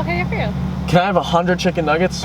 what can I get for you? Can I have 100 chicken nuggets?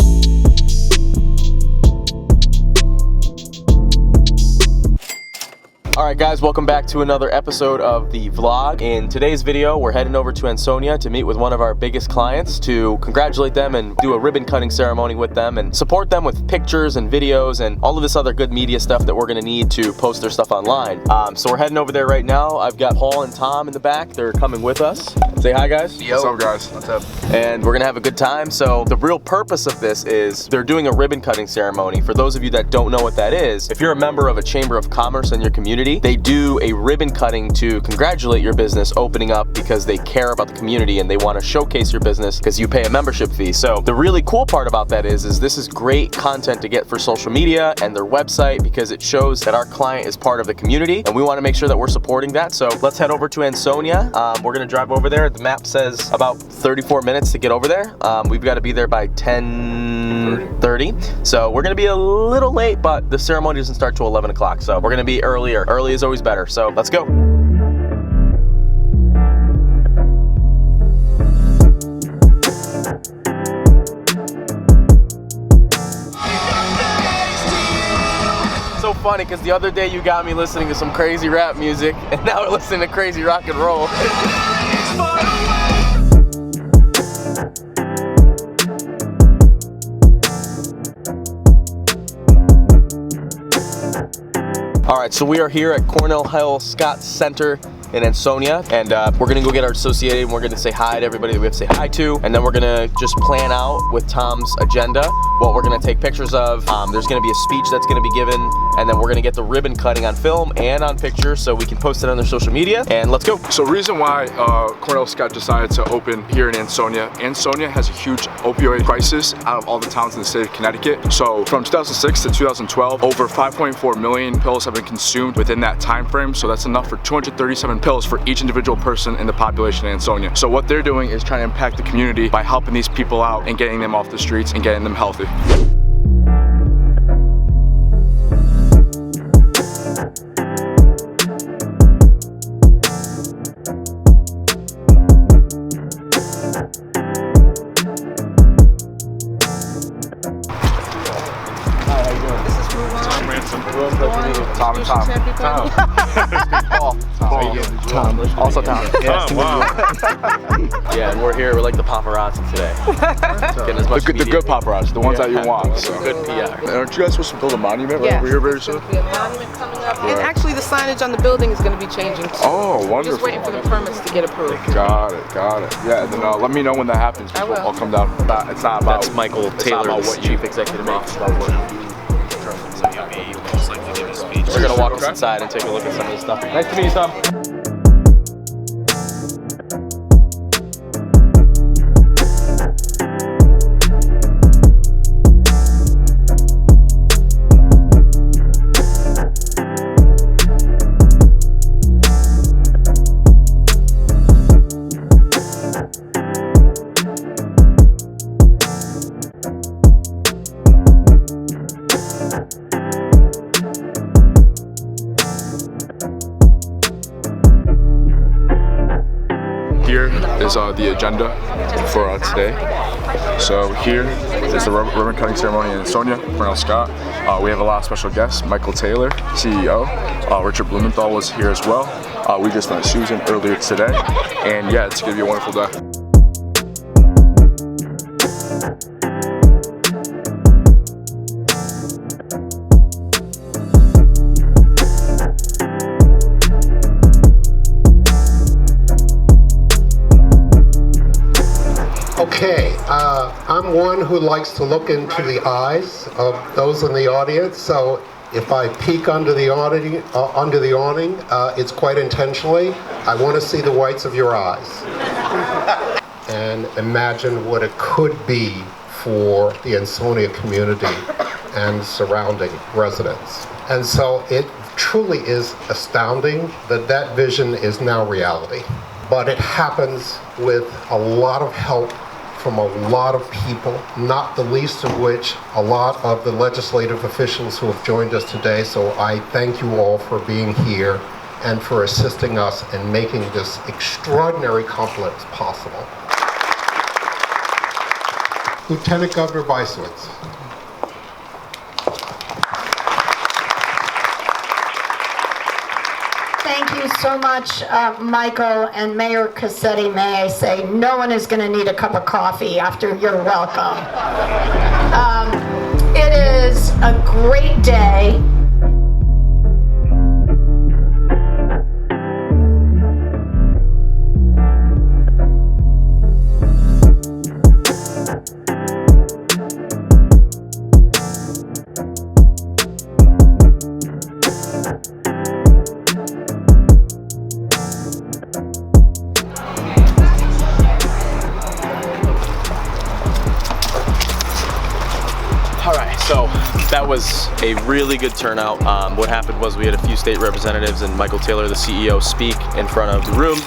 Alright guys, welcome back to another episode of the vlog. In today's video, we're heading over to Ansonia to meet with one of our biggest clients to congratulate them and do a ribbon cutting ceremony with them and support them with pictures and videos and all of this other good media stuff that we're going to need to post their stuff online. So we're heading over there right now. I've got Paul and Tom in the back. They're coming with us. Say hi guys. Yo. What's up guys? What's up? And we're going to have a good time. So the real purpose of this is they're doing a ribbon cutting ceremony. For those of you that don't know what that is, if you're a member of a chamber of commerce in your community, they do a ribbon cutting to congratulate your business opening up because they care about the community and they want to showcase your business because you pay a membership fee. So the really cool part about that is this is great content to get for social media and their website because it shows that our client is part of the community and we want to make sure that we're supporting that. So let's head over to Ansonia. We're going to drive over there. The map says about 34 minutes to get over there. We've got to be there by 10:30. So we're going to be a little late, but the ceremony doesn't start till 11 o'clock. So we're going to be earlier. Early is always better. So let's go. So funny because the other day you got me listening to some crazy rap music and now we're listening to crazy rock and roll. All right, so we are here at Cornell Hill Scott Center in Ansonia, and we're gonna go get our associated and we're gonna say hi to everybody that we have to say hi to, and then we're gonna just plan out with Tom's agenda what we're gonna take pictures of. There's gonna be a speech that's gonna be given, and then we're gonna get the ribbon cutting on film and on pictures so we can post it on their social media, and let's go. So reason why Cornell Scott decided to open here in Ansonia has a huge opioid crisis out of all the towns in the state of Connecticut. So from 2006 to 2012, over 5.4 million pills have been consumed within that time frame. So that's enough for 237 pills for each individual person in the population in Ansonia. So what they're doing is trying to impact the community by helping these people out and getting them off the streets and getting them healthy. Tom and Tom. Tom. Also Tom. Yeah, wow. Yeah, and we're here. We're like the paparazzi today. Getting as much the good paparazzi, the ones that you want. So. Good PR. And aren't you guys supposed to build a monument right over here very soon? There's going to be a monument coming up. And actually the signage on the building is going to be changing too. Oh, wonderful. We're just waiting for the permits to get approved. Got it. Yeah, and then let me know when that happens. I will. I'll come down. It's not about. That's Michael Taylor, the Chief Executive Officer. We're gonna walk us inside and take a look at some of this stuff. Nice to meet you, Tom. Here is the agenda for today. So here is the ribbon cutting ceremony in Ansonia, Cornell Scott. We have a lot of special guests. Michael Taylor, CEO. Richard Blumenthal was here as well. We just met Susan earlier today. And yeah, it's gonna be a wonderful day. Okay, I'm one who likes to look into the eyes of those in the audience, so if I peek under the awning, it's quite intentionally. I want to see the whites of your eyes and imagine what it could be for the Ansonia community and surrounding residents. And so it truly is astounding that that vision is now reality. But it happens with a lot of help from a lot of people, not the least of which a lot of the legislative officials who have joined us today. So I thank you all for being here and for assisting us in making this extraordinary complex possible. Lieutenant Governor Beiswitz. Thank you so much, Michael and Mayor Cassetti. May I say, no one is going to need a cup of coffee after your welcome. It is a great day. So that was a really good turnout. What happened was we had a few state representatives and Michael Taylor, the CEO, speak in front of the room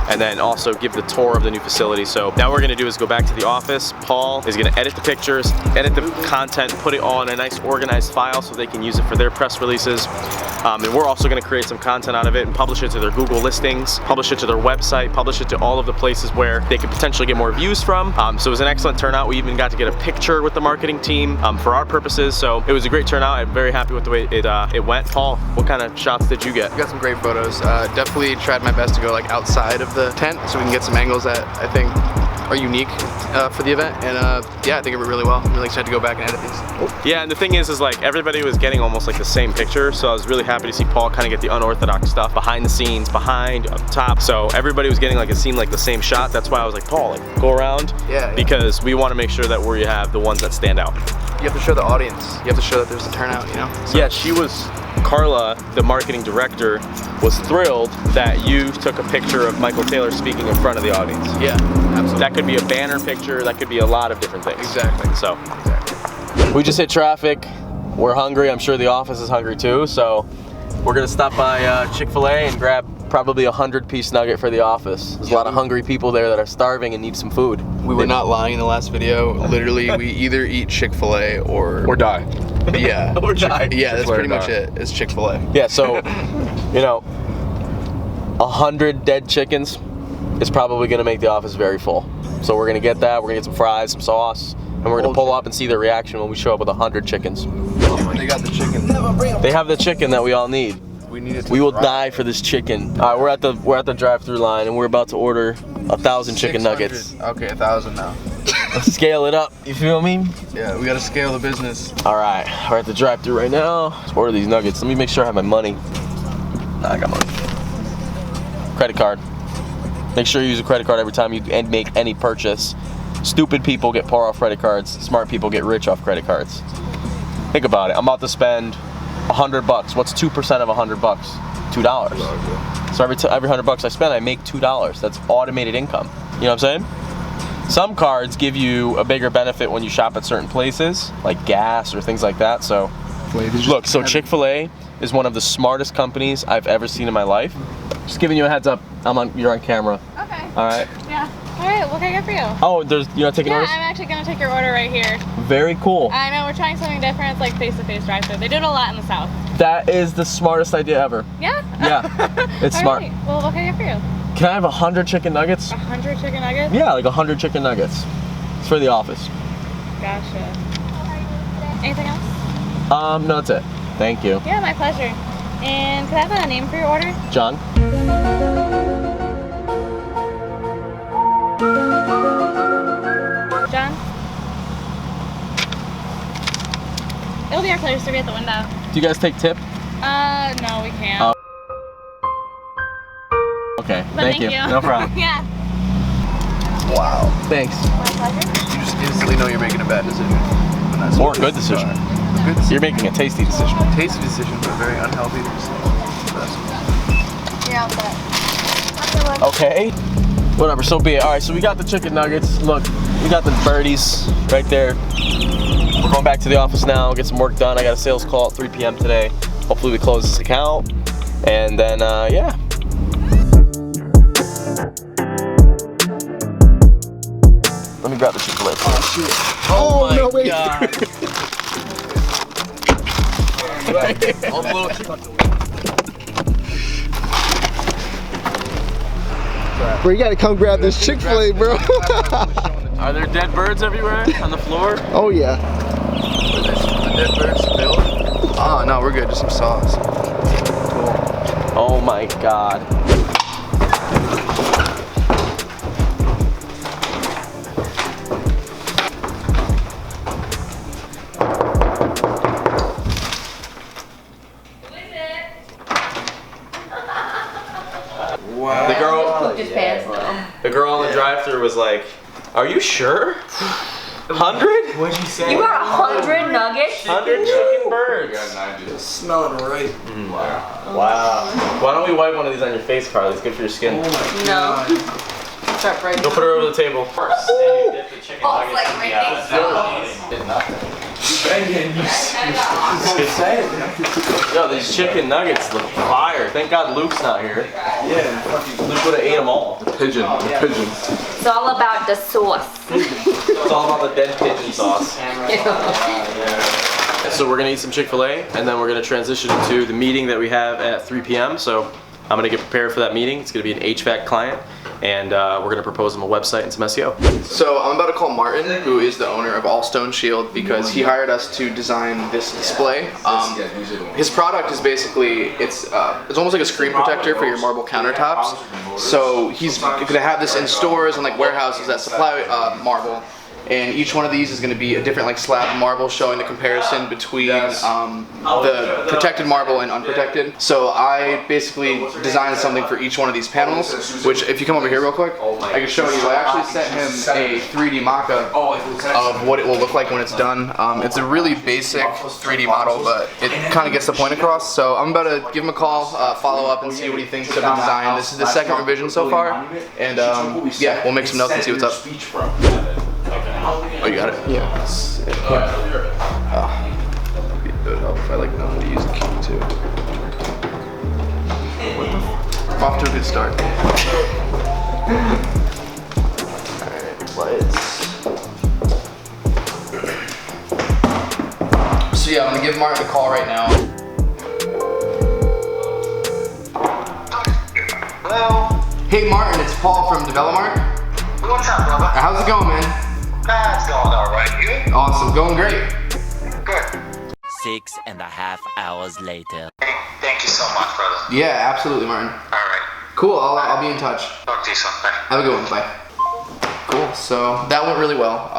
and then also give the tour of the new facility. So now what we're gonna do is go back to the office. Paul is gonna edit the pictures, edit the content, put it all in a nice organized file so they can use it for their press releases. And we're also gonna create some content out of it and publish it to their Google listings, publish it to their website, publish it to all of the places where they could potentially get more views from. So it was an excellent turnout. We even got to get a picture with the marketing team for our purposes. So it was a great turnout. I'm very happy with the way it went. Paul, what kind of shots did you get? Got some great photos. Definitely tried my best to go like outside of the tent so we can get some angles that I think are unique for the event. And yeah, I think it went really well. I'm really excited to go back and edit these. Yeah, and the thing is like everybody was getting almost like the same picture. So I was really happy to see Paul kind of get the unorthodox stuff behind the scenes, behind, up top. So everybody was getting like it seemed like the same shot. That's why I was like, Paul, like go around. Yeah. Because we want to make sure that we have the ones that stand out. You have to show the audience. You have to show that there's a turnout, you know? So. Yeah, Carla, the marketing director, was thrilled that you took a picture of Michael Taylor speaking in front of the audience. Yeah, absolutely. That could be a banner picture, that could be a lot of different things. Exactly. So, we just hit traffic. We're hungry. I'm sure the office is hungry too. So, we're gonna stop by Chick-fil-A and grab probably a 100-piece nugget for the office. There's a lot of hungry people there that are starving and need some food. We were not lying in the last video. Literally, we either eat Chick-fil-A or die. Yeah. Or die. Yeah, that's Chick-fil-A pretty or much die. it. It's Chick-fil-A. Yeah, so, you know, 100 dead chickens is probably gonna make the office very full. So we're gonna get that, we're gonna get some fries, some sauce, and we're gonna pull up and see the reaction when we show up with 100 chickens. They got the chicken. They have the chicken that we all need. We will die for this chicken. All right, we're at the drive-through line and we're about to order 1,000 chicken nuggets. Okay, 1,000 now. Let's scale it up, you feel me? Yeah, we gotta scale the business. All right, we're at the drive-through right now. Let's order these nuggets. Let me make sure I have my money. Nah, I got money. Credit card. Make sure you use a credit card every time you make any purchase. Stupid people get poor off credit cards. Smart people get rich off credit cards. Think about it. I'm about to spend $100. What's 2% of $100? $2. So every $100 I spend, I make $2. That's automated income. You know what I'm saying? Some cards give you a bigger benefit when you shop at certain places, like gas or things like that. So, look, so Chick-fil-A is one of the smartest companies I've ever seen in my life. Just giving you a heads up. You're on camera. Okay. All right. Yeah. All right. What can I get for you? Oh, you're not taking orders? Yeah, I'm actually gonna take your order right here. Very cool. I know we're trying something different. It's like face-to-face drive-thru. They do it a lot in the South. That is the smartest idea ever. Yeah. Yeah. It's All smart. right. Well, what can I get for you? Can I have 100 chicken nuggets? 100 chicken nuggets? Yeah, like 100 chicken nuggets. It's for the office. Gotcha. Anything else? No, that's it. Thank you. Yeah, my pleasure. And could I have a name for your order? John? John? It'll be our pleasure to be at the window. Do you guys take tip? No, we can't. Okay, But thank you. No problem. Yeah. Wow. Thanks. My pleasure. You just instantly know you're making a bad decision. Or a good decision. Good decision. You're making a tasty decision. Tasty decision, but very unhealthy. You're all set. Okay. Whatever, so be it. All right, so we got the chicken nuggets. Look, we got the birdies right there. We're going back to the office now, get some work done. I got a sales call at 3 p.m. today. Hopefully we close this account. And then, yeah. Let me grab the Chick-fil-A. Oh, shit. Oh my no, wait. God. I'll blow it. Bro, you gotta come grab this Chick-fil-A, bro. Are there dead birds everywhere on the floor? Oh yeah. The dead birds spilled? Oh no, we're good. Just some sauce. Cool. Oh my god. Wow. The girl in the drive-thru was like, "Are you sure? 100? What'd you say? You got 100 nuggets? 100 chicken birds." It's smelling right. Wow. Why don't we wipe one of these on your face, Carly? It's good for your skin. Oh my god. Start right Go put her over the table. Yo, these chicken nuggets look fire. Thank God Luke's not here. Yeah. Luke would have ate them all. Pigeon. The pigeon. It's all about the sauce. It's all about the dead pigeon sauce. So we're gonna eat some Chick-fil-A, and then we're gonna transition into the meeting that we have at 3 p.m. So I'm gonna get prepared for that meeting. It's gonna be an HVAC client, and we're gonna propose them a website and some SEO. So I'm about to call Martin, who is the owner of All Stone Shield, because he hired us to design this display. His product is basically, it's almost like a screen protector for your marble countertops. So he's gonna have this in stores and like warehouses that supply marble. And each one of these is going to be a different like slab of marble showing the comparison between the protected marble and unprotected. So I basically designed something for each one of these panels, which if you come over here real quick, I can show you. I actually sent him a 3D mock-up of what it will look like when it's done. It's a really basic 3D model, but it kind of gets the point across. So I'm about to give him a call, follow up, and see what he thinks of the design. This is the second revision so far, and yeah, we'll make some notes and see what's up. Oh, you got it? Yeah. It'd help if I like know how to use the key too. Off to a good start. Alright, lights. So yeah, I'm gonna give Martin a call right now. Hello? Hey Martin, it's Paul from Develomark. What's up, brother? How's it going, man? It's going alright. You? Awesome, going great. Good. 6.5 hours later. Hey, thank you so much, brother. Yeah, absolutely, Martin. Alright. Cool, I'll be in touch. Talk to you soon. Bye. Have a good one, bye. Cool, so that went really well.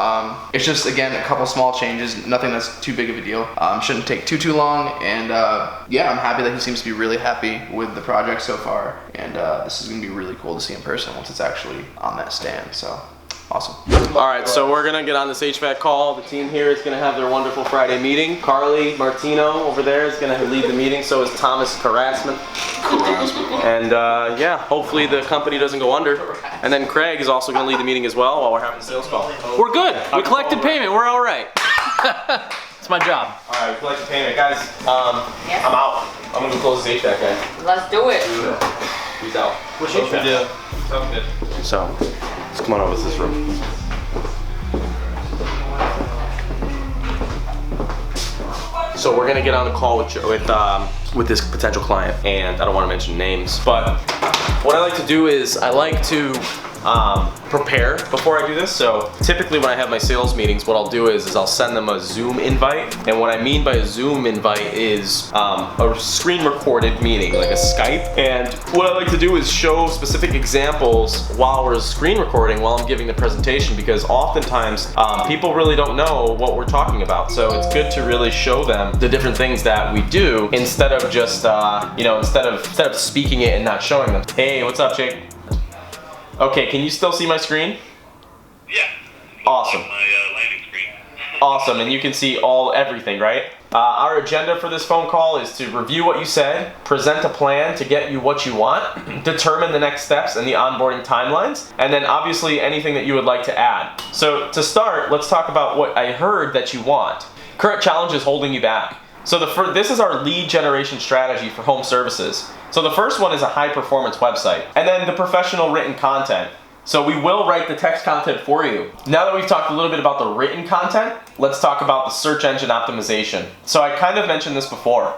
It's just, again, a couple small changes, nothing that's too big of a deal. Shouldn't take too long, and yeah, I'm happy that he seems to be really happy with the project so far, and this is gonna be really cool to see in person once it's actually on that stand, so. Awesome. All right, so we're gonna get on this HVAC call. The team here is gonna have their wonderful Friday meeting. Carly Martino over there is gonna lead the meeting. So is Thomas Harassment. And yeah, hopefully the company doesn't go under. And then Craig is also gonna lead the meeting as well while we're having the sales call. We're good. We collected payment. We're all right. It's my job. All right, we collected payment, guys. I'm out. I'm gonna go close this HVAC guy. Let's do it. He's out. Which HVAC? Yeah. Sounds good. So. Let's come on over to this room. So we're gonna get on the call with this potential client, and I don't want to mention names, but what I like to do is I like to prepare before I do this. So typically when I have my sales meetings, what I'll do is I'll send them a Zoom invite, and what I mean by a Zoom invite is a screen recorded meeting, like a Skype. And what I like to do is show specific examples while we're screen recording, while I'm giving the presentation, because oftentimes people really don't know what we're talking about. So it's good to really show them the different things that we do instead of just you know, instead of speaking it and not showing them. Hey, what's up, Jake? Okay, can you still see my screen? Yeah. Awesome. My landing screen. Awesome, and you can see everything, right? Our agenda for this phone call is to review what you said, present a plan to get you what you want, determine the next steps and the onboarding timelines, and then obviously anything that you would like to add. So to start, let's talk about what I heard that you want. Current challenges holding you back. So this is our lead generation strategy for home services. So the first one is a high performance website, and then the professional written content. So we will write the text content for you. Now that we've talked a little bit about the written content, let's talk about the search engine optimization. So I kind of mentioned this before.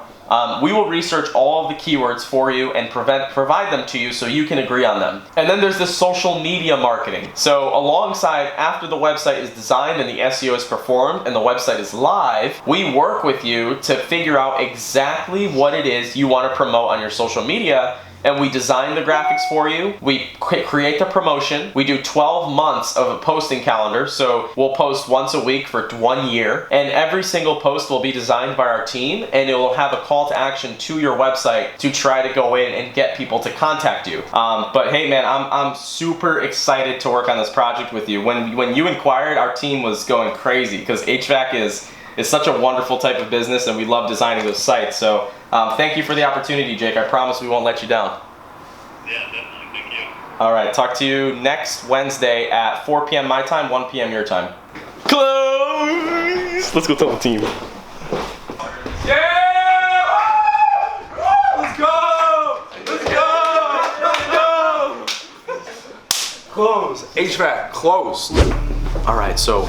We will research all of the keywords for you and provide them to you so you can agree on them. And then there's the social media marketing. So alongside, after the website is designed and the SEO is performed and the website is live, we work with you to figure out exactly what it is you want to promote on your social media. And we design the graphics for you. We create the promotion. We do 12 months of a posting calendar. So we'll post once a week for 1 year. And every single post will be designed by our team. And it will have a call to action to your website to try to go in and get people to contact you. But hey man, I'm super excited to work on this project with you. When you inquired, our team was going crazy because HVAC is such a wonderful type of business and we love designing those sites. So thank you for the opportunity, Jake. I promise we won't let you down. Yeah, definitely. Thank you. All right, talk to you next Wednesday at 4 p.m. my time, 1 p.m. your time. Close! Let's go tell the team. Yeah! Let's go! Let's go! Let's go! Close. HVAC, close. All right, so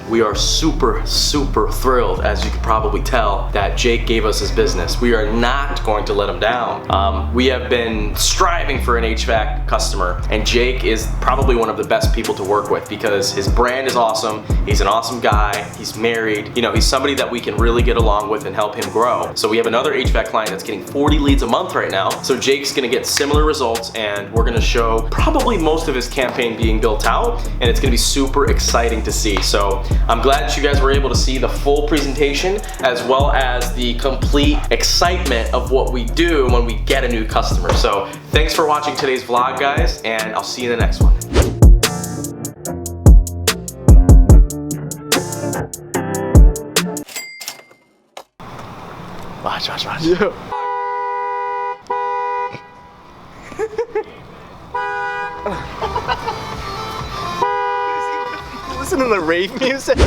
we are super thrilled, as you could probably tell, that Jake gave us his business. We are not going to let him down. We have been striving for an HVAC customer, and Jake is probably one of the best people to work with because his brand is awesome. He's an awesome guy. He's married. You know, he's somebody that we can really get along with and help him grow. So we have another HVAC client that's getting 40 leads a month right now. So Jake's gonna get similar results, and we're gonna show probably most of his campaign being built out, and it's gonna be super exciting to see. So I'm glad that you guys were able to see the full presentation as well as the complete excitement of what we do when we get a new customer. So thanks for watching today's vlog, guys, and I'll see you in the next one. Watch. Yeah. Listen to the rave music.